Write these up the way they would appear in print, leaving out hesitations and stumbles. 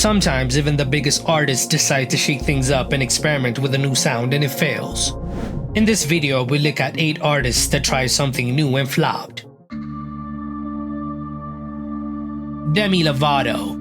Sometimes even the biggest artists decide to shake things up and experiment with a new sound and it fails. In this video, we look at 8 artists that tried something new and flopped. Demi Lovato.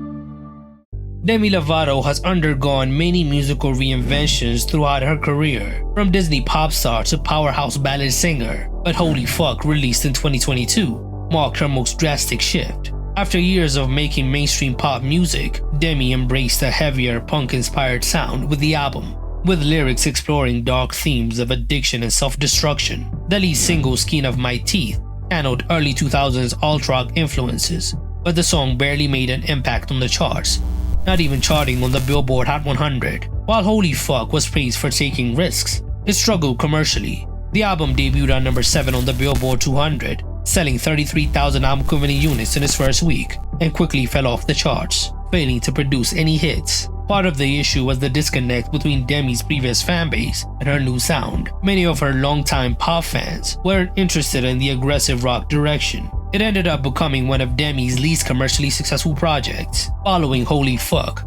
Demi Lovato has undergone many musical reinventions throughout her career, from Disney pop star to powerhouse ballad singer, but Holy Fuck, released in 2022, marked her most drastic shift. After years of making mainstream pop music, Demi embraced a heavier punk-inspired sound with the album, with lyrics exploring dark themes of addiction and self-destruction. The lead single Skin of My Teeth channeled early 2000s alt-rock influences, but the song barely made an impact on the charts, not even charting on the Billboard Hot 100. While Holy Fuck was praised for taking risks, it struggled commercially. The album debuted on number 7 on the Billboard 200, selling 33,000 album equivalent units in its first week, and quickly fell off the charts, failing to produce any hits. Part of the issue was the disconnect between Demi's previous fanbase and her new sound. Many of her longtime pop fans weren't interested in the aggressive rock direction. It ended up becoming one of Demi's least commercially successful projects. Following Holy Fuck,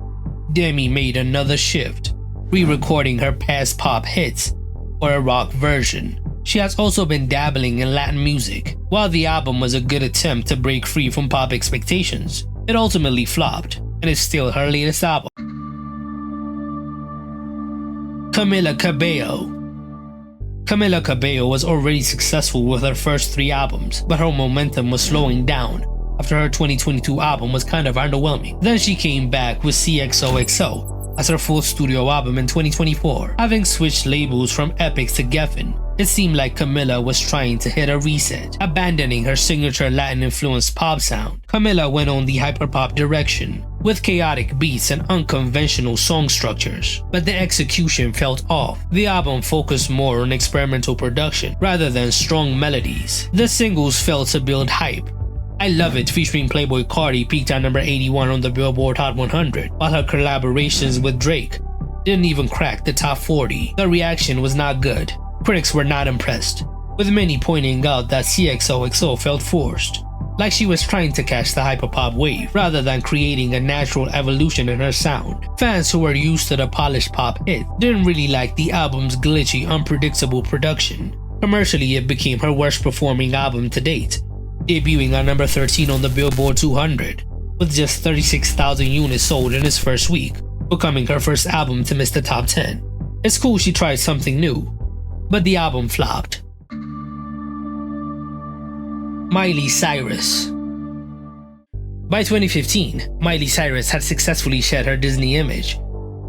Demi made another shift, re-recording her past pop hits for a rock version. She has also been dabbling in Latin music. While the album was a good attempt to break free from pop expectations, it ultimately flopped, and is still her latest album. Camila Cabello. Camila Cabello was already successful with her first 3 albums, but her momentum was slowing down after her 2022 album was kind of underwhelming. Then she came back with XOXO as her 4th studio album in 2024. Having switched labels from Epic to Geffen, it seemed like Camila was trying to hit a reset, abandoning her signature Latin-influenced pop sound. Camila went on the hyperpop direction, with chaotic beats and unconventional song structures, but the execution felt off. The album focused more on experimental production rather than strong melodies. The singles failed to build hype. I Love It featuring Playboi Carti peaked at number 81 on the Billboard Hot 100, while her collaborations with Drake didn't even crack the top 40. The reaction was not good. Critics were not impressed, with many pointing out that XOXO felt forced, like she was trying to catch the hyperpop wave rather than creating a natural evolution in her sound. Fans who were used to the polished pop hit didn't really like the album's glitchy, unpredictable production. Commercially, it became her worst performing album to date, debuting at number 13 on the Billboard 200, with just 36,000 units sold in its first week, becoming her first album to miss the top 10. It's cool she tried something new, but the album flopped. Miley Cyrus. By 2015, Miley Cyrus had successfully shed her Disney image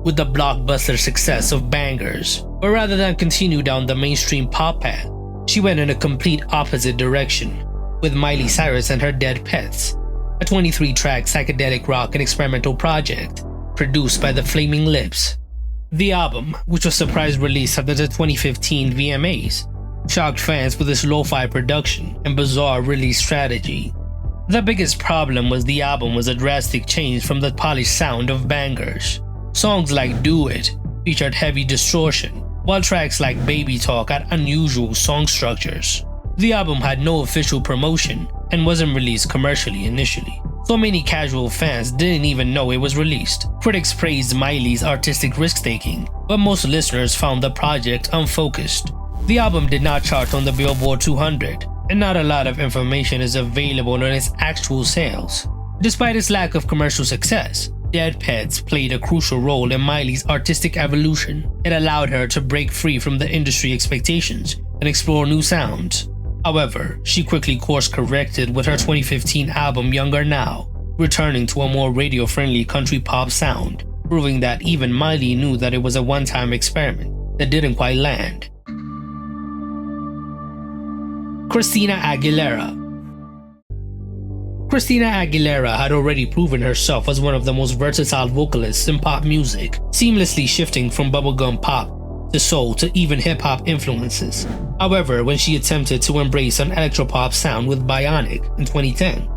with the blockbuster success of Bangers, but rather than continue down the mainstream pop path, she went in a complete opposite direction with Miley Cyrus and Her Dead Pets, a 23-track psychedelic rock and experimental project produced by the Flaming Lips. The album, which was surprise release after the 2015 VMAs, shocked fans with its lo-fi production and bizarre release strategy. The biggest problem was the album was a drastic change from the polished sound of Bangers. Songs like Do It featured heavy distortion, while tracks like Baby Talk had unusual song structures. The album had no official promotion and wasn't released commercially initially, so many casual fans didn't even know it was released. Critics praised Miley's artistic risk-taking, but most listeners found the project unfocused. The album did not chart on the Billboard 200, and not a lot of information is available on its actual sales. Despite its lack of commercial success, Dead Pets played a crucial role in Miley's artistic evolution. It allowed her to break free from the industry expectations and explore new sounds. However, she quickly course-corrected with her 2015 album Younger Now, returning to a more radio-friendly country pop sound, proving that even Miley knew that it was a one-time experiment that didn't quite land. Christina Aguilera. Christina Aguilera had already proven herself as one of the most versatile vocalists in pop music, seamlessly shifting from bubblegum pop to soul to even hip-hop influences. However, when she attempted to embrace an electropop sound with Bionic in 2010,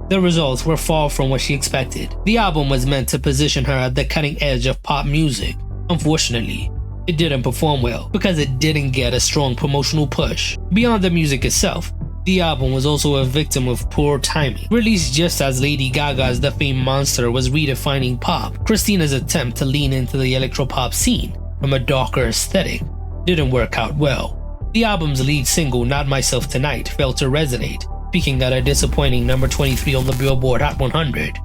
the results were far from what she expected. The album was meant to position her at the cutting edge of pop music. Unfortunately, it didn't perform well because it didn't get a strong promotional push. Beyond the music itself, The album was also a victim of poor timing. Released just as Lady Gaga's The Fame Monster was redefining pop, Christina's attempt to lean into the electropop scene from a darker aesthetic didn't work out well. The album's lead single, Not Myself Tonight, failed to resonate, peaking at a disappointing number 23 on the Billboard Hot 100.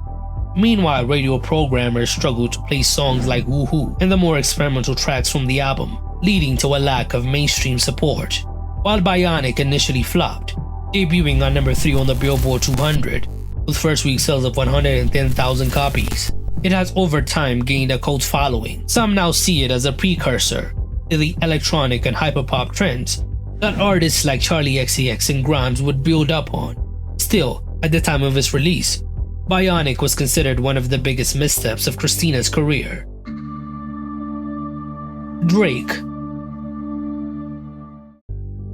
Meanwhile, radio programmers struggled to play songs like Woohoo and the more experimental tracks from the album, leading to a lack of mainstream support. While Bionic initially flopped, debuting on number 3 on the Billboard 200, with first week sales of 110,000 copies. It has over time gained a cult following. Some now see it as a precursor to the electronic and hyperpop trends that artists like Charli XCX and Grimes would build up on. Still, at the time of its release, Bionic was considered one of the biggest missteps of Christina's career.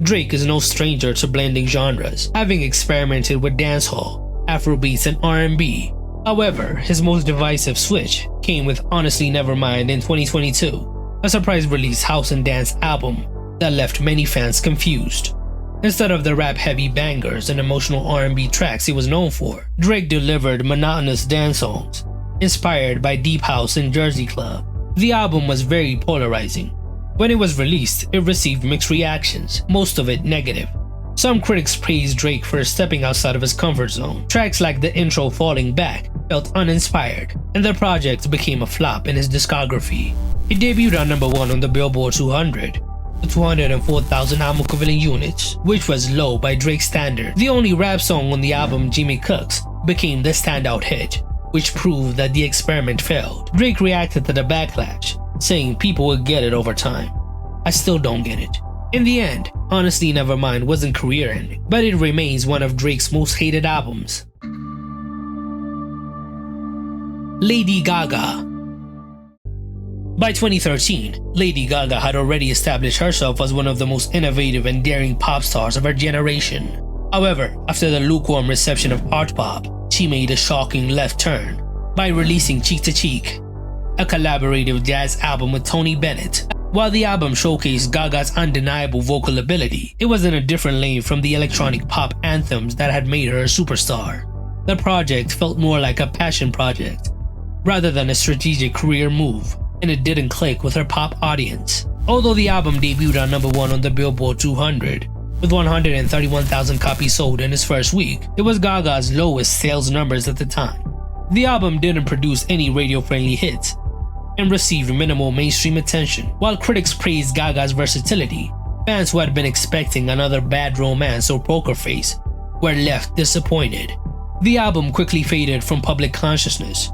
Drake is no stranger to blending genres, having experimented with dancehall, Afrobeats, and R&B. However, his most divisive switch came with Honestly Nevermind in 2022, a surprise release house and dance album that left many fans confused. Instead of the rap-heavy bangers and emotional R&B tracks he was known for, Drake delivered monotonous dance songs, inspired by Deep House and Jersey Club. The album was very polarizing. When it was released, it received mixed reactions, most of it negative. Some critics praised Drake for stepping outside of his comfort zone. Tracks like the intro Falling Back felt uninspired, and the project became a flop in his discography. It debuted on number 1 on the Billboard 200, with 204,000 album equivalent units, which was low by Drake's standard. The only rap song on the album, Jimmy Cooks, became the standout hit, which proved that the experiment failed. Drake reacted to the backlash, saying people would get it over time. I still don't get it. In the end, Honestly Nevermind wasn't career-ending, but it remains one of Drake's most hated albums. Lady Gaga. By 2013, Lady Gaga had already established herself as one of the most innovative and daring pop stars of her generation. However, after the lukewarm reception of art pop, she made a shocking left turn by releasing Cheek to Cheek, a collaborative jazz album with Tony Bennett. While the album showcased Gaga's undeniable vocal ability, it was in a different lane from the electronic pop anthems that had made her a superstar. The project felt more like a passion project, rather than a strategic career move, and it didn't click with her pop audience. Although the album debuted on number 1 on the Billboard 200, with 131,000 copies sold in its first week, it was Gaga's lowest sales numbers at the time. The album didn't produce any radio-friendly hits, and received minimal mainstream attention. While critics praised Gaga's versatility, fans who had been expecting another Bad Romance or Poker Face were left disappointed. The album quickly faded from public consciousness,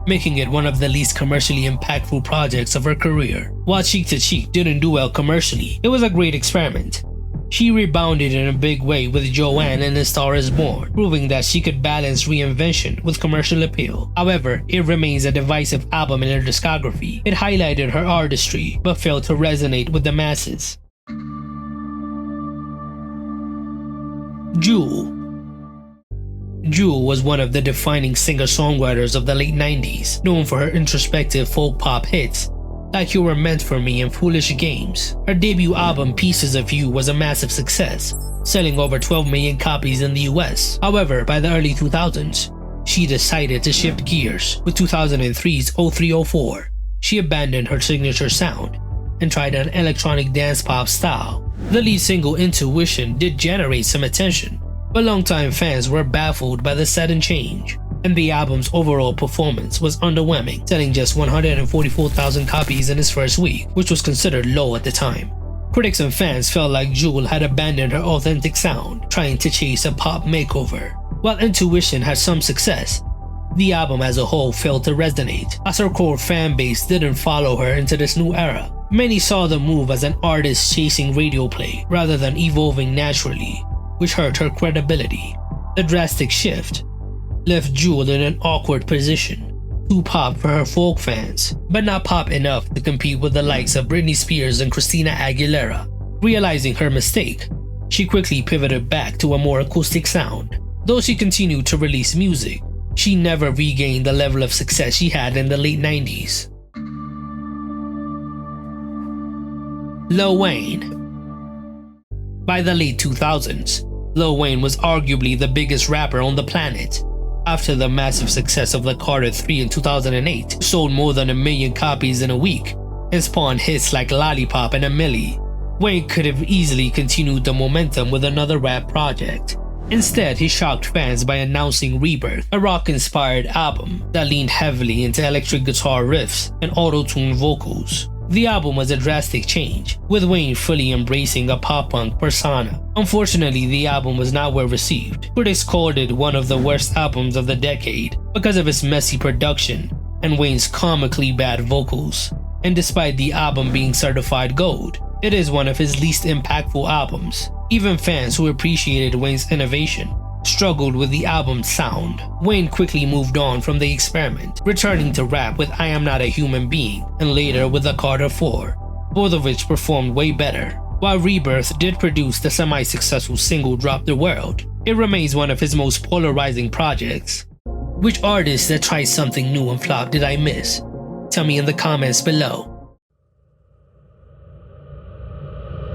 making it one of the least commercially impactful projects of her career. While Cheek to Cheek didn't do well commercially, it was a great experiment. She rebounded in a big way with Joanne and A Star Is Born, proving that she could balance reinvention with commercial appeal. However, it remains a divisive album in her discography. It highlighted her artistry, but failed to resonate with the masses. Jewel. Jewel was one of the defining singer-songwriters of the late 90s, known for her introspective folk pop hits like You Were Meant For Me and Foolish Games. Her debut album Pieces of You was a massive success, selling over 12 million copies in the US. However, by the early 2000s, she decided to shift gears. With 2003's 0304, she abandoned her signature sound and tried an electronic dance pop style. The lead single Intuition did generate some attention, but longtime fans were baffled by the sudden change, and the album's overall performance was underwhelming, selling just 144,000 copies in its first week, which was considered low at the time. Critics and fans felt like Jewel had abandoned her authentic sound, trying to chase a pop makeover. While Intuition had some success, the album as a whole failed to resonate, as her core fan base didn't follow her into this new era. Many saw the move as an artist chasing radio play rather than evolving naturally, which hurt her credibility. The drastic shift left Jewel in an awkward position, too pop for her folk fans, but not pop enough to compete with the likes of Britney Spears and Christina Aguilera. Realizing her mistake, she quickly pivoted back to a more acoustic sound. Though she continued to release music, she never regained the level of success she had in the late 90s. Lil Wayne. By the late 2000s, Lil Wayne was arguably the biggest rapper on the planet. After the massive success of The Carter 3 in 2008, sold more than 1 million copies in a week, and spawned hits like Lollipop and A Milli, Wayne could have easily continued the momentum with another rap project. Instead, he shocked fans by announcing Rebirth, a rock-inspired album that leaned heavily into electric guitar riffs and auto-tuned vocals. The album was a drastic change, with Wayne fully embracing a pop-punk persona. Unfortunately, the album was not well received. Critics called it one of the worst albums of the decade because of its messy production and Wayne's comically bad vocals. And despite the album being certified gold, it is one of his least impactful albums. Even fans who appreciated Wayne's innovation struggled with the album's sound. Wayne quickly moved on from the experiment, returning to rap with I Am Not a Human Being and later with The Carter 4, both of which performed way better. While Rebirth did produce the semi-successful single Drop the World, it remains one of his most polarizing projects. Which artist that tried something new and flopped did I miss? Tell me in the comments below.